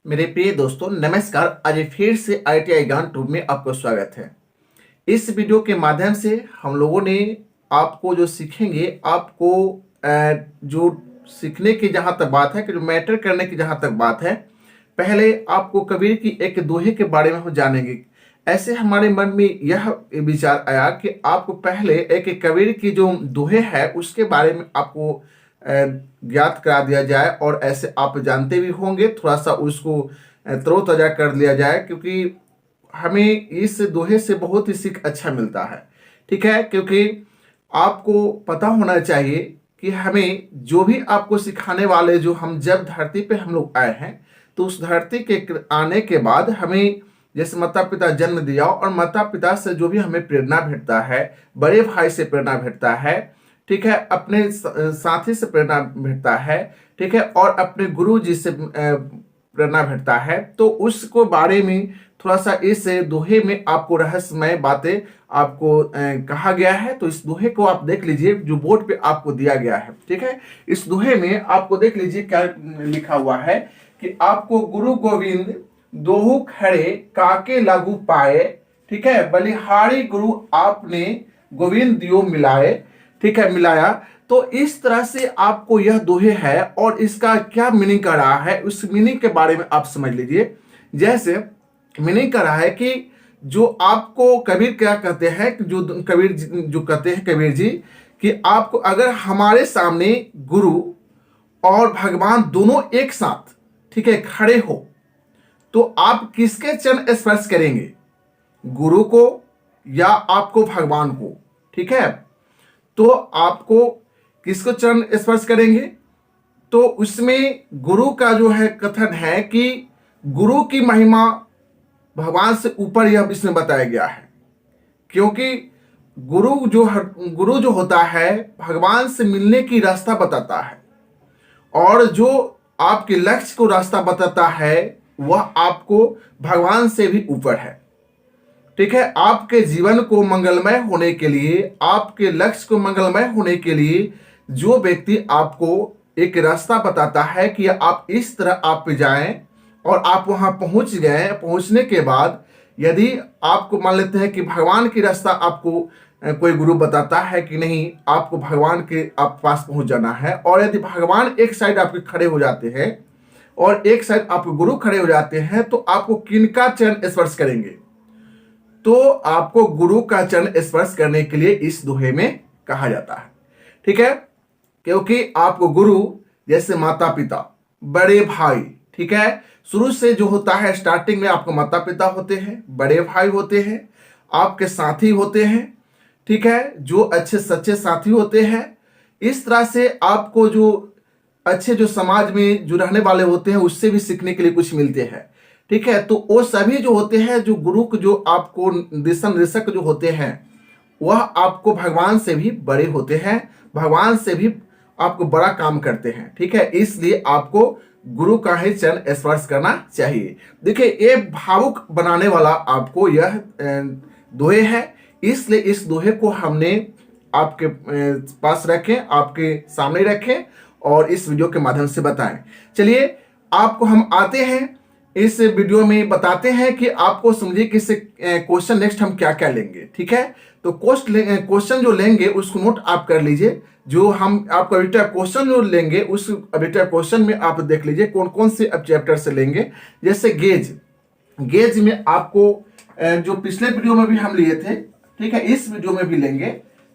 मेरे प्रिय दोस्तों नमस्कार। आज फिर से IITI ज्ञान ट्यूब में आपका स्वागत है। इस वीडियो के माध्यम से हम लोगों ने आपको जो सीखेंगे, आपको जो सीखने की जहाँ तक बात है कि जो मैटर करने की जहाँ तक बात है, पहले आपको कबीर की एक दोहे के बारे में हम जानेंगे। ऐसे हमारे मन में यह विचार आया कि आपको पहले एक कबीर की जो दोहे है उसके बारे में आपको ज्ञात करा दिया जाए, और ऐसे आप जानते भी होंगे, थोड़ा सा उसको तरोताजा कर लिया जाए, क्योंकि हमें इस दोहे से बहुत ही सीख अच्छा मिलता है। ठीक है, क्योंकि आपको पता होना चाहिए कि हमें जो भी आपको सिखाने वाले, जो हम जब धरती पे हम लोग आए हैं, तो उस धरती के आने के बाद हमें जैसे माता पिता जन्म दिया, और माता पिता से जो भी हमें प्रेरणा भेटता है, बड़े भाई से प्रेरणा भेटता है, ठीक है, अपने साथी से प्रेरणा भेटता है, ठीक है, और अपने गुरु जी से प्रेरणा भेटता है, तो उसको बारे में थोड़ा सा इस दोहे में आपको रहस्यमय बातें आपको कहा गया है। तो इस दोहे को आप देख लीजिए, जो बोर्ड पे आपको दिया गया है। ठीक है, इस दोहे में आपको देख लीजिए क्या लिखा हुआ है कि आपको गुरु गोविंद दोहु खड़े काके लागू पाए, ठीक है, बलिहारी गुरु आपने गोविंद दियो मिलाए, ठीक है, मिलाया। तो इस तरह से आपको यह दोहे है, और इसका क्या मीनिंग कर रहा है उस मीनिंग के बारे में आप समझ लीजिए। जैसे मीनिंग कर रहा है कि जो आपको कबीर क्या कहते हैं, जो कबीर जो कहते हैं कबीर जी, कि आपको अगर हमारे सामने गुरु और भगवान दोनों एक साथ, ठीक है, खड़े हो, तो आप किसके चरण स्पर्श करेंगे, गुरु को या आपको भगवान को? ठीक है, तो आपको किसको चरण स्पर्श करेंगे? तो उसमें गुरु का जो है कथन है कि गुरु की महिमा भगवान से ऊपर यह इसमें बताया गया है, क्योंकि गुरु जो होता है भगवान से मिलने की रास्ता बताता है, और जो आपके लक्ष्य को रास्ता बताता है वह आपको भगवान से भी ऊपर है। ठीक है, आपके जीवन को मंगलमय होने के लिए, आपके लक्ष्य को मंगलमय होने के लिए जो व्यक्ति आपको एक रास्ता बताता है कि आप इस तरह आप जाएं, और आप वहां पहुंच गए, पहुंचने के बाद यदि आपको मान लेते हैं कि भगवान की रास्ता आपको कोई गुरु बताता है कि नहीं, आपको भगवान के आप पास पहुंच जाना है, और यदि भगवान एक साइड आपके खड़े हो जाते हैं और एक साइड आपके गुरु खड़े हो जाते हैं, तो आपको किनका चरण स्पर्श करेंगे? तो आपको गुरु का चरण स्पर्श करने के लिए इस दोहे में कहा जाता है। ठीक है, क्योंकि आपको गुरु जैसे माता पिता, बड़े भाई, ठीक है, शुरू से जो होता है स्टार्टिंग में आपको माता पिता होते हैं, बड़े भाई होते हैं, आपके साथी होते हैं, ठीक है, जो अच्छे सच्चे साथी होते हैं। इस तरह से आपको जो अच्छे जो समाज में जो रहने वाले होते हैं उससे भी सीखने के लिए कुछ मिलते हैं। ठीक है, तो वो सभी जो होते हैं, जो गुरु जो आपको दिशा निर्देशक जो होते हैं, वह आपको भगवान से भी बड़े होते हैं, भगवान से भी आपको बड़ा काम करते हैं। ठीक है, इसलिए आपको गुरु का ही चरण स्पर्श करना चाहिए। देखिए, ये भावुक बनाने वाला आपको यह दोहे है, इसलिए इस दोहे को हमने आपके पास रखें, आपके सामने रखें, और इस वीडियो के माध्यम से बताएं। चलिए, आपको हम आते हैं इस वीडियो में, बताते हैं कि आपको समझिए कि इस क्वेश्चन नेक्स्ट हम क्या क्या लेंगे। ठीक है, तो क्वेश्चन जो लेंगे उसको नोट आप कर लीजिए। जो हम आपको अभी क्वेश्चन जो लेंगे उस अभी क्वेश्चन में आप देख लीजिए कौन कौन से अब चैप्टर से लेंगे। जैसे गेज में आपको जो पिछले वीडियो में भी हम लिए थे, ठीक है, इस वीडियो में भी लेंगे।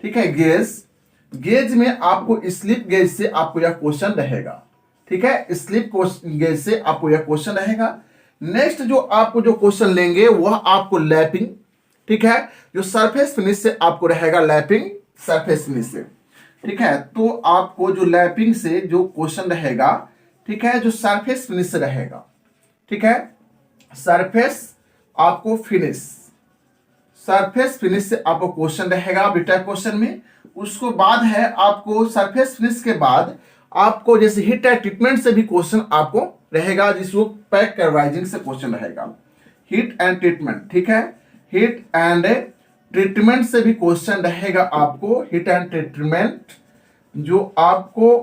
ठीक है, गेज में आपको स्लिप गेज से आपको यह क्वेश्चन रहेगा। ठीक है, स्लिप गेज से आपको यह क्वेश्चन रहेगा। नेक्स्ट जो आपको जो क्वेश्चन लेंगे वह आपको लैपिंग, ठीक है, जो सरफेस फिनिश से आपको रहेगा, लैपिंग सरफेस फिनिश से। ठीक है, तो आपको जो लैपिंग से जो क्वेश्चन रहेगा, ठीक है, जो सरफेस फिनिश से रहेगा। ठीक है, सरफेस आपको फिनिश, सरफेस फिनिश से आपको क्वेश्चन रहेगा बीटा क्वेश्चन में। उसको बाद है आपको सरफेस फिनिश के बाद आपको जैसे हीट एंड ट्रीटमेंट से भी क्वेश्चन आपको रहेगा, जिसको पैक करवाइजिंग से क्वेश्चन रहेगा, हीट एंड ट्रीटमेंट। ठीक है, हीट एंड ट्रीटमेंट से भी क्वेश्चन रहेगा आपको, हीट एंड ट्रीटमेंट जो आपको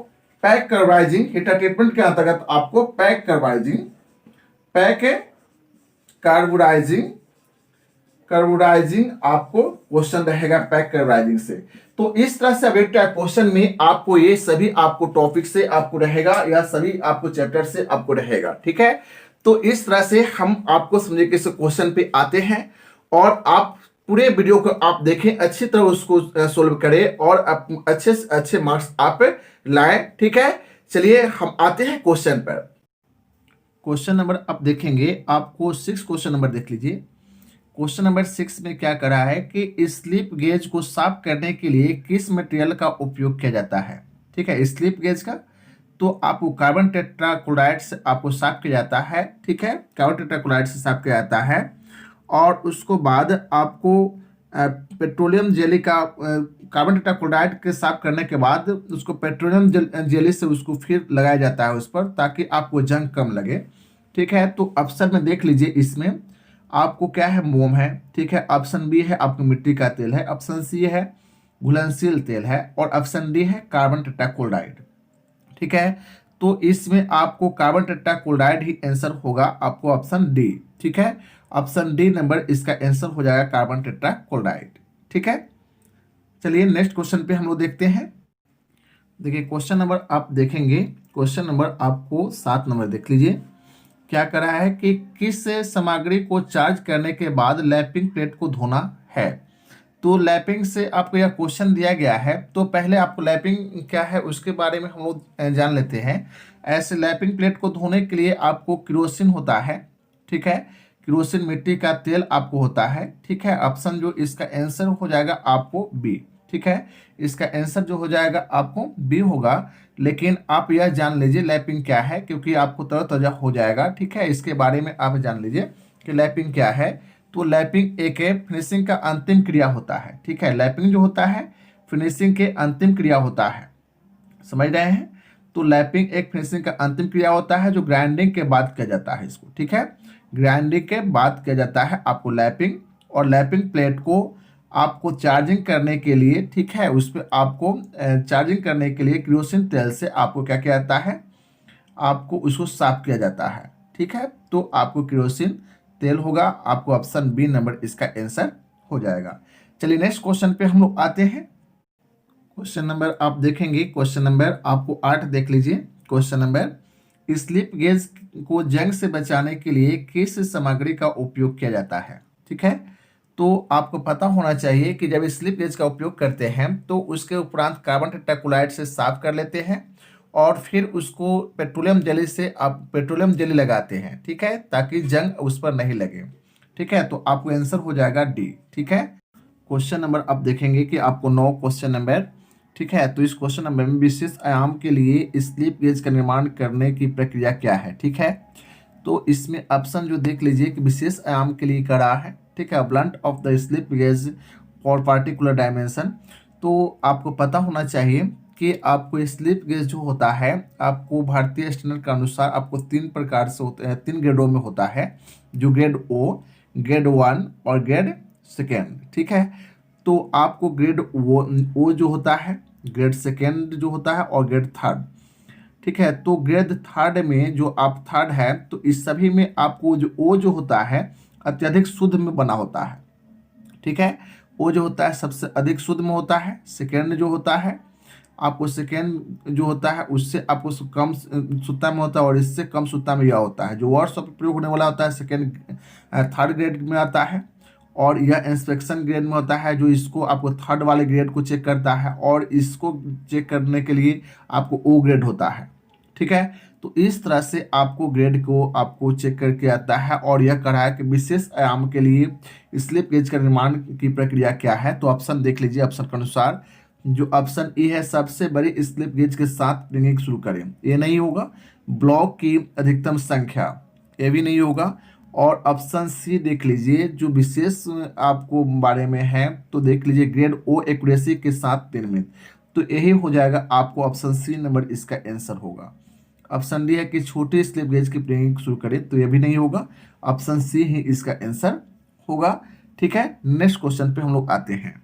पैक करवाइजिंग, हीट एंड ट्रीटमेंट के अंतर्गत आपको पैक करवाइजिंग पैक कार्बोराइजिंग कार्बोराइजिंग आपको क्वेश्चन रहेगा पैक कार्बोराइजिंग से। तो इस तरह से अब एक टाइप क्वेश्चन में आपको ये सभी आपको टॉपिक से आपको रहेगा या सभी आपको चैप्टर से आपको रहेगा, ठीक है। तो इस तरह से हम आपको समझे कि इस क्वेश्चन पे आते हैं और आप पूरे वीडियो को आप देखें, अच्छी तरह उसको सोल्व करें और अच्छे से अच्छे मार्क्स आप लाएं, ठीक है। चलिए हम आते हैं क्वेश्चन पर। क्वेश्चन नंबर आप देखेंगे, आपको 6 क्वेश्चन नंबर देख लीजिए। क्वेश्चन नंबर 6 में क्या करा है कि स्लिप गेज को साफ करने के लिए किस मटेरियल का उपयोग किया जाता है, ठीक है। स्लिप गेज का तो आपको कार्बन टेट्राक्लोराइड से आपको साफ किया जाता है, ठीक है। कार्बन टेट्राक्लोराइड से साफ किया जाता है और उसको बाद आपको पेट्रोलियम जेली का कार्बन टेट्राक्लोराइड के साफ करने के बाद उसको पेट्रोलियम जेली से उसको फिर लगाया जाता है उस पर, ताकि आपको जंग कम लगे, ठीक है। तो ऑप्शन में देख लीजिए, इसमें आपको क्या है, मोम है, ठीक है। ऑप्शन बी है आपको मिट्टी का तेल है, ऑप्शन सी है घुलनशील तेल है और ऑप्शन डी है कार्बन टेट्राक्लोराइड, ठीक है। तो इसमें आपको कार्बन टेट्राक्लोराइड ही आंसर होगा, आपको ऑप्शन डी, ठीक है। ऑप्शन डी नंबर इसका आंसर हो जाएगा कार्बन टेट्राक्लोराइड, ठीक है। चलिए नेक्स्ट क्वेश्चन पे हम लोग देखते हैं। देखिए क्वेश्चन नंबर आप देखेंगे, क्वेश्चन नंबर आपको 7 नंबर देख लीजिए। क्या करा है कि किस सामग्री को चार्ज करने के बाद लैपिंग प्लेट को धोना है। तो लैपिंग से आपको यह क्वेश्चन दिया गया है, तो पहले आपको लैपिंग क्या है उसके बारे में हम लोग जान लेते हैं। ऐसे लैपिंग प्लेट को धोने के लिए आपको केरोसिन होता है, ठीक है। केरोसिन मिट्टी का तेल आपको होता है, ठीक है। ऑप्शन जो इसका आंसर हो जाएगा आपको बी, ठीक है। इसका आंसर जो हो जाएगा आपको बी होगा। लेकिन आप यह जान लीजिए लैपिंग क्या है, क्योंकि आपको तरोताजा हो जाएगा, ठीक है। इसके बारे में आप जान लीजिए कि लैपिंग क्या है। तो लैपिंग एक फिनिशिंग का अंतिम क्रिया होता है, ठीक है। लैपिंग जो होता है फिनिशिंग के अंतिम क्रिया होता है, समझ रहे हैं। तो लैपिंग एक फिनिशिंग का अंतिम क्रिया होता है जो ग्राइंडिंग के बाद किया जाता है इसको, ठीक है। ग्राइंडिंग के बाद किया जाता है आपको लैपिंग। और लैपिंग प्लेट को आपको चार्जिंग करने के लिए, ठीक है, उस पर आपको चार्जिंग करने के लिए केरोसिन तेल से आपको क्या किया जाता है, आपको उसको साफ किया जाता है, ठीक है। तो आपको केरोसिन तेल होगा, आपको ऑप्शन बी नंबर इसका आंसर हो जाएगा। चलिए नेक्स्ट क्वेश्चन पे हम लोग आते हैं। क्वेश्चन नंबर आप देखेंगे, क्वेश्चन नंबर आपको 8 देख लीजिए। क्वेश्चन नंबर, स्लिप गेज को जंग से बचाने के लिए किस सामग्री का उपयोग किया जाता है, ठीक है। तो आपको पता होना चाहिए कि जब स्लिप गेज का उपयोग करते हैं तो उसके उपरांत कार्बन टेट्राक्लोराइड से साफ कर लेते हैं और फिर उसको पेट्रोलियम जेली से आप पेट्रोलियम जेली लगाते हैं, ठीक है, ताकि जंग उस पर नहीं लगे, ठीक है। तो आपको आंसर हो जाएगा डी, ठीक है। क्वेश्चन नंबर आप देखेंगे कि आपको 9 क्वेश्चन नंबर, ठीक है। तो इस क्वेश्चन नंबर में विशेष आयाम के लिए स्लिप गेज का निर्माण करने की प्रक्रिया क्या है, ठीक है। तो इसमें ऑप्शन जो देख लीजिए कि विशेष आयाम के लिए करा है, ठीक है, blunt of the slip gauge for particular dimension. तो आपको पता होना चाहिए कि आपको स्लिप गेज जो होता है आपको भारतीय स्टैंडर्ड के अनुसार आपको 3 प्रकार से होते हैं, 3 ग्रेडों में होता है, जो ग्रेड ओ, ग्रेड 1 और ग्रेड सेकेंड, ठीक है। तो आपको ग्रेड ओ जो होता है, ग्रेड सेकेंड जो होता है और ग्रेड थर्ड, ठीक है। तो ग्रेड थर्ड में जो आप थर्ड है, तो इस सभी में आपको जो ओ जो होता है अत्यधिक शुद्ध में बना होता है, ठीक है। ओ जो होता है सबसे अधिक शुद्ध में होता है। सेकेंड जो होता है आपको सेकेंड जो होता है उससे आपको कम शुद्धता में होता है और इससे कम शुद्धता में यह होता है। जो वर्ड्स ऑफ प्रयोग होने वाला होता है सेकेंड थर्ड ग्रेड में आता है और यह इंस्पेक्शन ग्रेड में होता है, जो इसको आपको थर्ड वाले ग्रेड को चेक करता है और इसको चेक करने के लिए आपको ओ ग्रेड होता है, ठीक है। तो इस तरह से आपको ग्रेड को आपको चेक करके आता है और यह कहा है कि विशेष आयाम के लिए स्लिप गेज का निर्माण की प्रक्रिया क्या है। तो ऑप्शन देख लीजिए, ऑप्शन के अनुसार जो ऑप्शन ए है सबसे बड़ी स्लिप गेज के साथ रिंगिंग शुरू करें, ये नहीं होगा। ब्लॉक की अधिकतम संख्या, ये भी नहीं होगा। और ऑप्शन सी देख लीजिए जो विशेष आपको बारे में है, तो देख लीजिए ग्रेड ओ एक्यूरेसी के साथ निर्मित, तो यही हो जाएगा आपको ऑप्शन सी नंबर इसका आंसर होगा। ऑप्शन डी है कि छोटे स्लिप गेज की रिंगिंग शुरू करें, तो यह भी नहीं होगा। ऑप्शन सी ही इसका आंसर होगा, ठीक है। नेक्स्ट क्वेश्चन पे हम लोग आते हैं।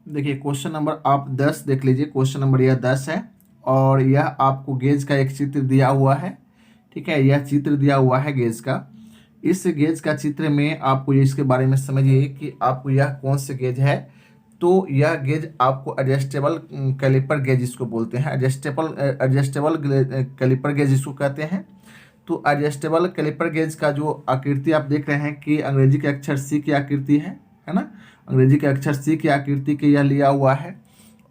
देखिए क्वेश्चन नंबर आप 10 देख लीजिए। क्वेश्चन नंबर यह 10 है और यह आपको गेज का एक चित्र दिया हुआ है, ठीक है। यह चित्र दिया हुआ है गेज का इस गेज का चित्र में आपको इसके बारे में समझिए कि आपको यह कौन से गेज है। तो यह गेज आपको एडजस्टेबल कैलिपर गेज इसको बोलते हैं, एडजस्टेबल कैलिपर गेज इसको कहते हैं। तो एडजस्टेबल कैलिपर गेज का जो आकृति आप देख रहे हैं कि अंग्रेजी के अक्षर सी की आकृति है ना, अंग्रेजी के अक्षर सी की आकृति के यह लिया हुआ है।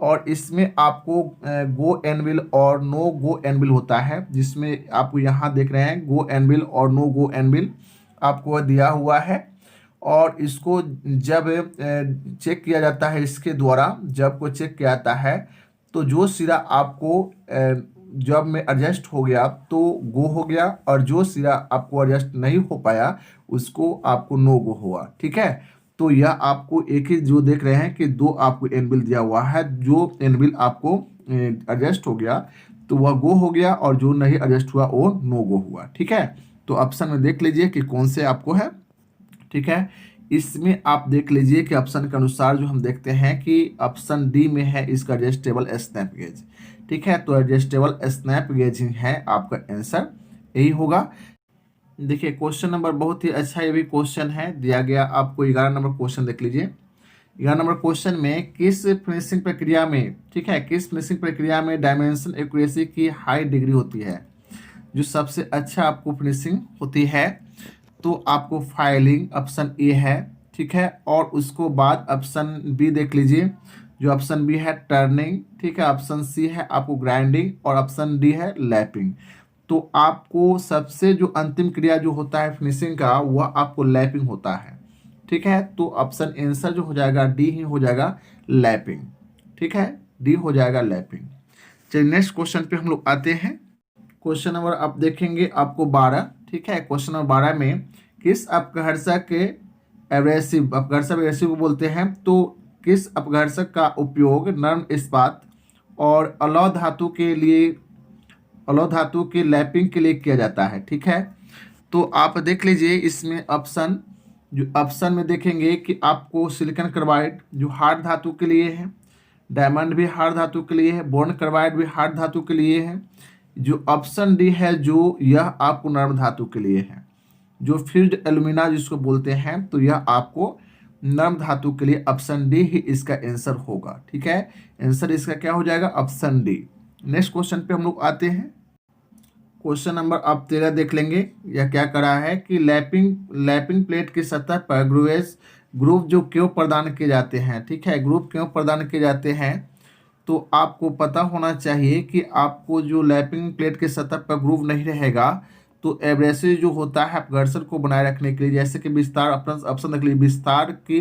और इसमें आपको गो एनविल और नो गो एनविल होता है, जिसमें आपको यहाँ देख रहे हैं गो एनविल और नो गो एनविल आपको दिया हुआ है। और इसको जब चेक किया जाता है, इसके द्वारा जब को चेक किया जाता है तो जो सिरा आपको जब में एडजस्ट हो गया तो गो हो गया, और जो सिरा आपको एडजस्ट नहीं हो पाया उसको आपको नो गो हुआ। ठीक है, तो यह आपको एक ही जो देख रहे हैं कि दो आपको एनविल दिया हुआ है, जो एनविल आपको एडजस्ट हो गया तो वह गो हो गया, और जो नहीं एडजस्ट हुआ वो नो गो हुआ। ठीक है, तो ऑप्शन में देख लीजिए कि कौन से आपको है। ठीक है, इसमें आप देख लीजिए कि ऑप्शन के अनुसार जो हम देखते हैं कि ऑप्शन डी में है इसका एडजस्टेबल स्नैप गेज। ठीक है, तो एडजस्टेबल स्नैप गेज है आपका आंसर, यही होगा। देखिए क्वेश्चन नंबर बहुत ही अच्छा ये भी क्वेश्चन है दिया गया आपको। 11 नंबर क्वेश्चन देख लीजिए। 11 नंबर क्वेश्चन में किस फिनिशिंग प्रक्रिया में, ठीक है, किस फिनिशिंग प्रक्रिया में डायमेंशन एक्यूरेसी की हाई डिग्री होती है, जो सबसे अच्छा आपको फिनिशिंग होती है। तो आपको फाइलिंग ऑप्शन ए है। ठीक है, और उसको बाद ऑप्शन बी देख लीजिए, जो ऑप्शन बी है टर्निंग। ठीक है, ऑप्शन सी है आपको ग्राइंडिंग, और ऑप्शन डी है लैपिंग। तो आपको सबसे जो अंतिम क्रिया जो होता है फिनिशिंग का वह आपको लैपिंग होता है। ठीक है, तो ऑप्शन आंसर जो हो जाएगा डी ही हो जाएगा, लैपिंग। ठीक है, डी हो जाएगा लैपिंग। चलिए नेक्स्ट क्वेश्चन पे हम लोग आते हैं। क्वेश्चन नंबर आप देखेंगे आपको 12। ठीक है, क्वेश्चन नंबर 12 में किस अपघर्षक के एब्रेसिव, अपघर्षक एब्रेसिव बोलते हैं, तो किस अपघर्षक का उपयोग नर्म इस्पात और अलौह धातु के लिए, अलौह धातु के लैपिंग के लिए किया जाता है। ठीक है, तो आप देख लीजिए इसमें ऑप्शन, जो ऑप्शन में देखेंगे कि आपको सिलिकॉन कार्बाइड जो हार्ड धातु के लिए है, डायमंड भी हार्ड धातु के लिए है, बोर्न कार्बाइड भी हार्ड धातु के लिए है। जो ऑप्शन डी है जो यह आपको नर्म धातु के लिए है, जो फिल्ड एल्यूमिना जिसको बोलते हैं, तो यह आपको नर्म धातु के लिए ऑप्शन डी ही इसका आंसर होगा। ठीक है, आंसर इसका क्या हो जाएगा, ऑप्शन डी। नेक्स्ट क्वेश्चन पे हम लोग आते हैं। क्वेश्चन नंबर आप 13 देख लेंगे। यह क्या करा है कि लैपिंग प्लेट की सतह पर ग्रूव जो क्यों प्रदान किए जाते हैं। ठीक है, ग्रूव क्यों प्रदान किए जाते हैं, तो आपको पता होना चाहिए कि आपको जो लैपिंग प्लेट के सतह पर ग्रूव नहीं रहेगा तो एब्रेसिव जो होता है अपघर्षण को बनाए रखने के लिए, जैसे कि विस्तार, ऑप्शन देख लीजिए, विस्तार की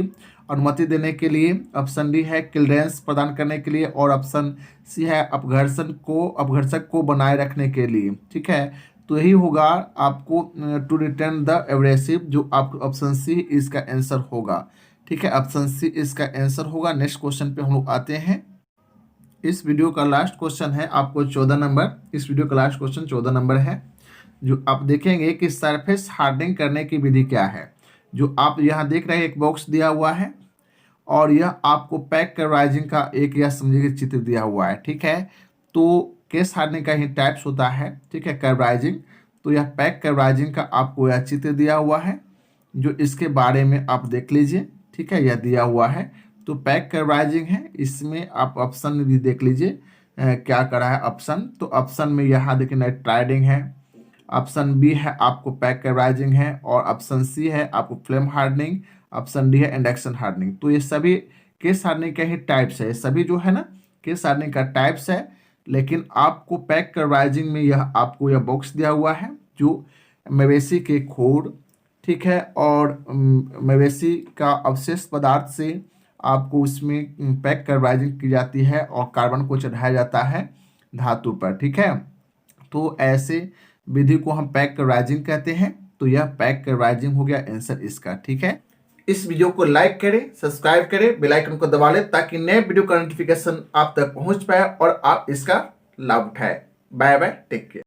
अनुमति देने के लिए, ऑप्शन डी है क्लियरेंस प्रदान करने के लिए, और ऑप्शन सी है अपघर्षक को बनाए रखने के लिए। ठीक है, तो यही होगा आपको टू रिटर्न द एब्रेसिव, जो आप ऑप्शन सी इसका आंसर होगा। ठीक है, ऑप्शन सी इसका आंसर होगा। नेक्स्ट क्वेश्चन पे हम लोग आते हैं। इस वीडियो का लास्ट क्वेश्चन है आपको 14 नंबर, इस वीडियो का लास्ट क्वेश्चन 14 नंबर है, जो आप देखेंगे कि सरफेस हार्डनिंग करने की विधि क्या है। जो आप यहाँ देख रहे हैं एक बॉक्स दिया हुआ है, और यह आपको पैक कर्वराइजिंग का एक यह समझिए चित्र दिया हुआ है। ठीक है, तो केस हार्डनिंग का ही टाइप्स होता है। ठीक है, कर्वराइजिंग, तो यह पैक कर्वराइजिंग का आपको यह चित्र दिया हुआ है, जो इसके बारे में आप देख लीजिए। ठीक है, यह दिया हुआ है, तो पैक कर्वराइजिंग है। इसमें आप ऑप्शन भी देख लीजिए क्या करा है ऑप्शन। तो ऑप्शन में यहाँ देखिए नाइट्राइडिंग है, ऑप्शन बी है आपको पैक कर्वराइजिंग है, और ऑप्शन सी है आपको फ्लेम हार्डनिंग, ऑप्शन डी है इंडक्शन हार्डनिंग। तो ये सभी केस हार्डनिंग के ही टाइप्स है, ये सभी जो है ना केस हार्डनिंग का टाइप्स है। लेकिन आपको पैक कर्वराइजिंग में यह आपको यह बॉक्स दिया हुआ है, जो मवेशी के खोर, ठीक है, और मवेशी का अवशेष पदार्थ से आपको उसमें पैक कर्वराइजिंग की जाती है, और कार्बन को चढ़ाया जाता है धातु पर। ठीक है, तो ऐसे विधि को हम पैक कर्वराइजिंग कहते हैं। तो यह पैक कर्वराइजिंग हो गया आंसर इसका। ठीक है, इस वीडियो को लाइक करें, सब्सक्राइब करें, बेल आइकन को दबा लें, ताकि नए वीडियो का नोटिफिकेशन आप तक पहुंच पाए और आप इसका लाभ उठाएं। Bye bye, take care.